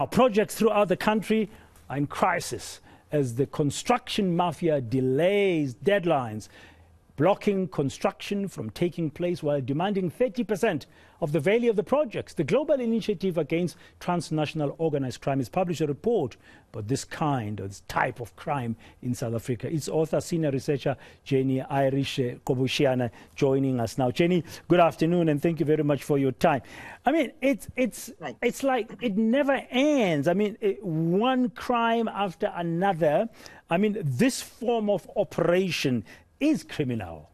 Our projects throughout the country are in crisis as the construction mafia delays deadlines, blocking construction from taking place while demanding 30% of the value of the projects. The Global Initiative Against Transnational Organized Crime has published a report about this type of crime in South Africa. Its author, senior researcher Jenny Irish Kobushiana, joining us now. Jenny, good afternoon, and thank you very much for your time. I mean, it's like it never ends. I mean, one crime after another. I mean, this form of operation is criminal.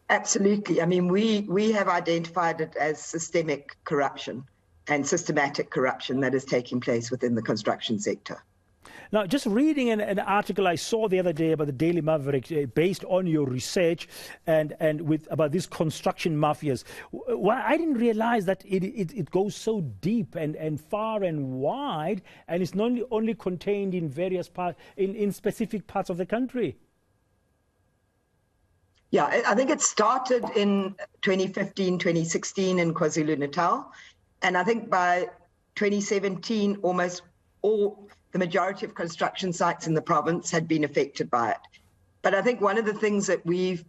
Absolutely. I mean, we have identified it as systemic corruption and systematic corruption that is taking place within the construction sector. Now, just reading an article I saw the other day about the Daily Maverick, based on your research and about these construction mafias, well, I didn't realize that it goes so deep and far and wide, and it's not only contained in various parts, in specific parts of the country. Yeah, I think it started in 2015, 2016 in KwaZulu-Natal. And I think by 2017, almost the majority of construction sites in the province had been affected by it. But I think one of the things that we've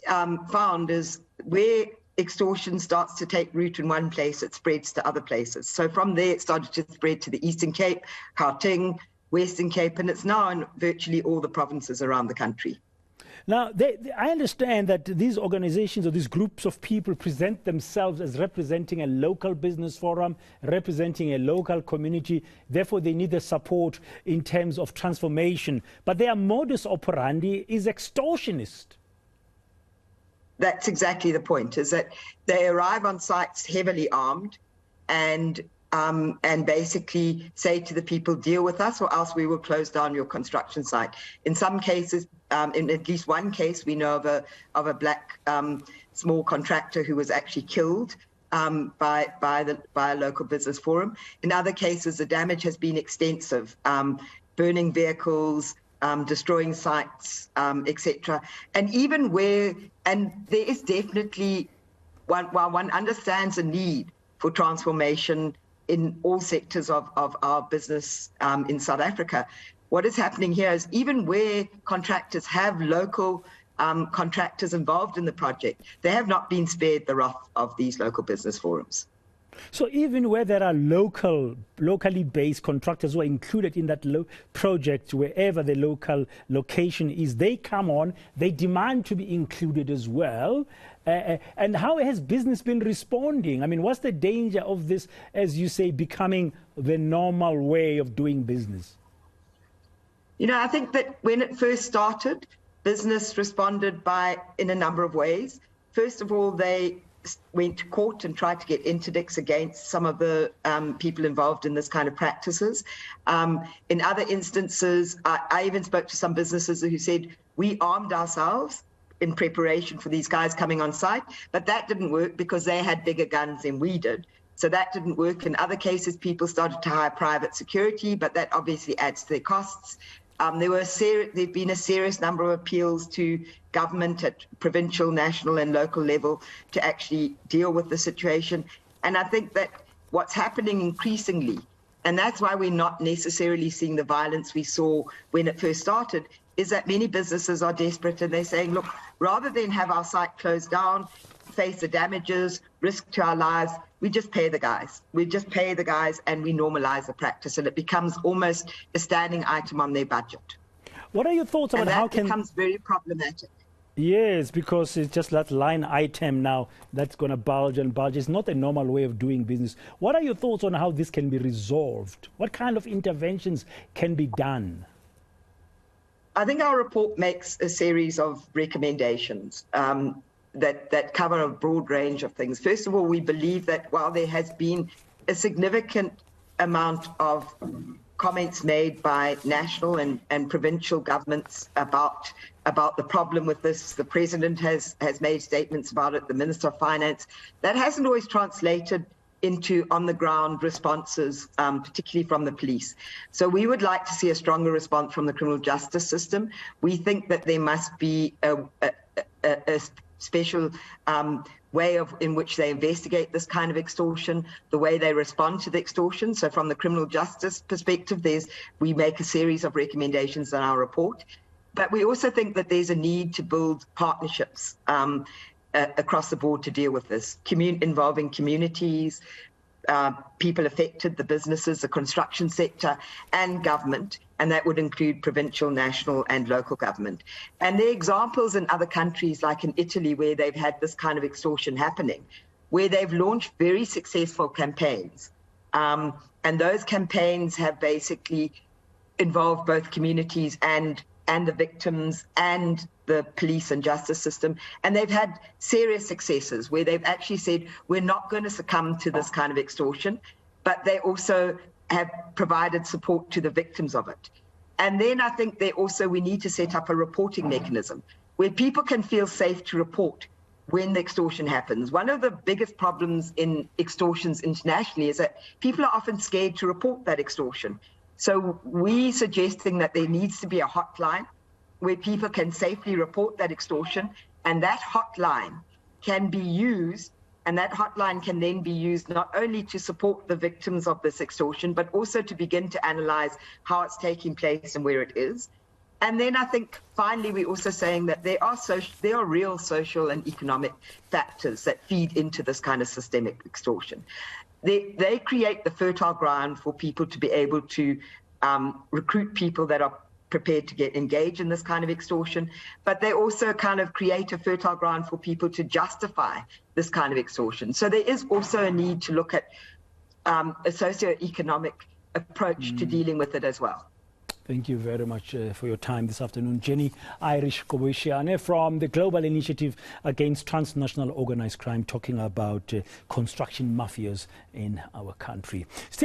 found is where extortion starts to take root in one place, it spreads to other places. So from there, it started to spread to the Eastern Cape, Gauteng, Western Cape, and it's now in virtually all the provinces around the country. Now, I understand that these organizations or these groups of people present themselves as representing a local business forum, representing a local community. Therefore, they need the support in terms of transformation. But their modus operandi is extortionist. That's exactly the point, is that they arrive on sites heavily armed and basically say to the people, deal with us or else we will close down your construction site. In some cases, in at least one case, we know of a black small contractor who was actually killed by a local business forum. In other cases, the damage has been extensive, burning vehicles, destroying sites, etc. And even there is definitely, while one understands the need for transformation in all sectors of our business in South Africa, what is happening here is even where contractors have local contractors involved in the project, they have not been spared the wrath of these local business forums. So even where there are locally based contractors who are included in that project, wherever the local location is, they come on, they demand to be included as well. And how has business been responding? I mean, what's the danger of this, as you say, becoming the normal way of doing business? You know, I think that when it first started, business responded in a number of ways. First of all, they went to court and tried to get interdicts against some of the people involved in this kind of practices. In other instances, I even spoke to some businesses who said, we armed ourselves in preparation for these guys coming on site, but that didn't work because they had bigger guns than we did. So that didn't work. In other cases, people started to hire private security, but that obviously adds to their costs. There've been a serious number of appeals to government at provincial, national and local level to actually deal with the situation. And I think that what's happening increasingly, and that's why we're not necessarily seeing the violence we saw when it first started, is that many businesses are desperate and they're saying, look, rather than have our site closed down, face the damages, risk to our lives, we just pay the guys. We just pay the guys and we normalize the practice, and it becomes almost a standing item on their budget. What are your thoughts about how can... that becomes very problematic. Yes, because it's just that line item now that's going to bulge and bulge. It's not a normal way of doing business. What are your thoughts on how this can be resolved? What kind of interventions can be done? I think our report makes a series of recommendations that cover a broad range of things. First of all, we believe that while there has been a significant amount of comments made by national and provincial governments about the problem with this, the president has made statements about it, the Minister of Finance, that hasn't always translated into on-the-ground responses, particularly from the police. So we would like to see a stronger response from the criminal justice system. We think that there must be a special way in which they investigate this kind of extortion, the way they respond to the extortion. So from the criminal justice perspective, we make a series of recommendations in our report. But we also think that there's a need to build partnerships across the board to deal with this, involving communities, people affected, the businesses, the construction sector, and government, and that would include provincial, national, and local government. And there are examples in other countries, like in Italy, where they've had this kind of extortion happening, where they've launched very successful campaigns. And those campaigns have basically involved both communities and the victims and the police and justice system. And they've had serious successes where they've actually said, we're not going to succumb to this kind of extortion, but they also have provided support to the victims of it. And then I think we need to set up a reporting mechanism where people can feel safe to report when the extortion happens. One of the biggest problems in extortions internationally is that people are often scared to report that extortion. So we're suggesting that there needs to be a hotline where people can safely report that extortion, and that hotline can be used, and that hotline can then be used not only to support the victims of this extortion, but also to begin to analyze how it's taking place and where it is. And then I think finally we're also saying that there are real social and economic factors that feed into this kind of systemic extortion. They create the fertile ground for people to be able to recruit people that are prepared to engage in this kind of extortion, but they also kind of create a fertile ground for people to justify this kind of extortion. So there is also a need to look at a socio-economic approach to dealing with it as well. Thank you very much for your time this afternoon. Jenny Irish-Kobushiane from the Global Initiative Against Transnational Organized Crime, talking about construction mafias in our country. Still